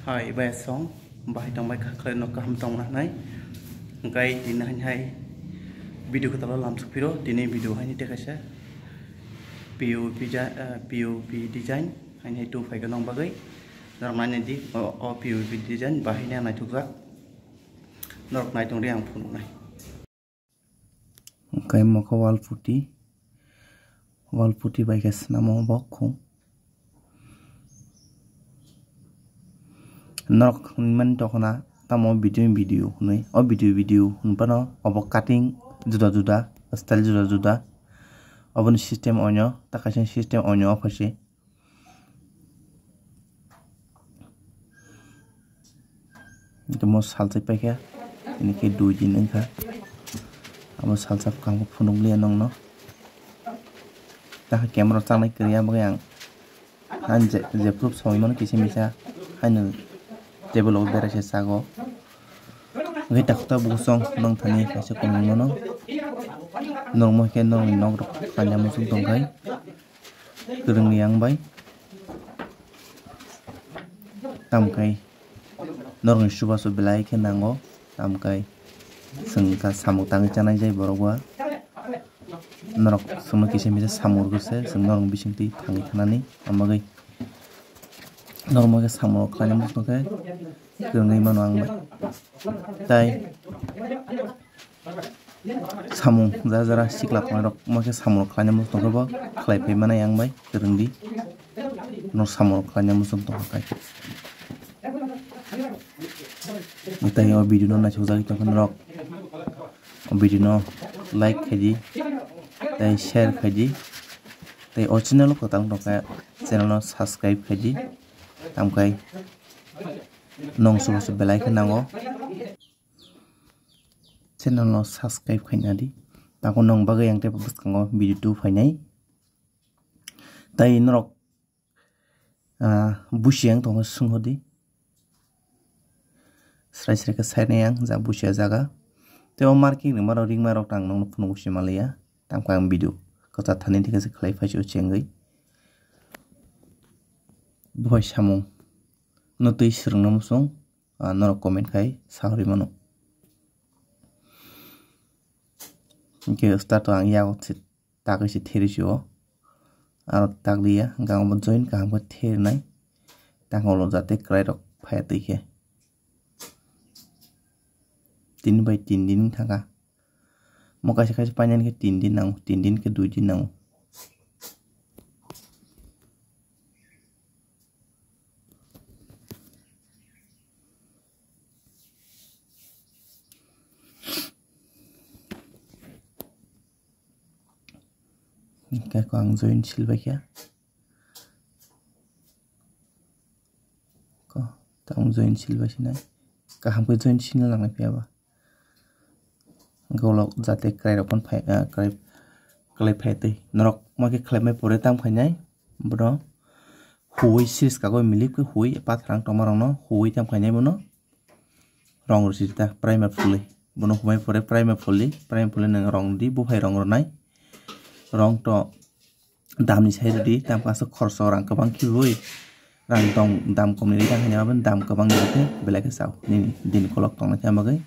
Hai bay song bay tong bay khalai no kaham tong na nai ngai din hai video ko talo lam supiro dini video hai ni tekasa POP design hai tu fai kanong bagai norok nai di o POP design bahi na nai tukak norok nai tong riang phun nai ngai mo ko wall putti bay kas namo bok khung norok man tokona tamo video nai o video hunpano obo cutting juda style juda obon system onyo takasin system onyo ofase mo salsai paikha ini ke duji nengka amo salsa kang phunung le nong no ta camera changnai kriya bagang han je proof soi mon kisi misa haino table of berase sago ngai takta busong nong thani kaise komong no nong mo ke nong nog kanya musung tongkai kereng yang bai tamkai norong suba su belai ke nango tamkai sengka samuk tangi chanai jai borogwa norok sumo kise misa samur gose seng norong bisingti tangi thanani amagai normal ke samur kanya musung kai kereng mano ang bai tai samung jara sikla rok make samur kanya musung ko khlai pai mana yang bai kereng di no samur kanya musung to kai tai o video no na chujagi to rok video no like khaji tai share khaji tai o channel ko tang to ka channel no subscribe khaji tamkai nong su belai khanango channel no subscribe khaina di tako nong bagai yang te buskango video tu phainai tai norok busiang to sunghodi srai ka saine yang ja busia jaga te o marking maro ring maro tang nong phunu simalia tamka ang video ko ta thani thika se khlai phaisu chengai boy samung no tui srung nam song norok comment khai sahori mano ke start ang ya ot takoi si theri jo aro takliya gang mo join ka ham ther nai tangolo jate krai rok phai tike 3 by 3 din thanga mo kaise panyan ke 3 din nang 3 din ke 2 din nang cái con join silva kia có tông join silva xin này cả ham cái join xin là ngay ba gấu lộc jate krai rok phai krai phai te norok ma ke khlai mai pore tam khainai bro hui sis ka go milip ke hui pa thrang tomarong no hui tam khainai mono rong rusita primer fully bono humai pore primer fully nang rong di bu phai rong ronai rong to dam ni sai di tam ka so khorso rang kabang khiui rang tong dam komni tang hanya ban dam kabang ni ke belai ke sau ni din kolok tong na chama gai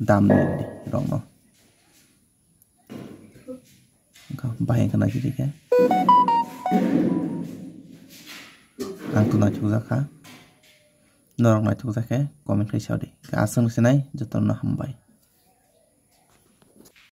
dam ni rong no ka bahai kana ji ke ang tu na chuza kha norok na chuza ke comment kai sau di ka asang sinai joton na hambai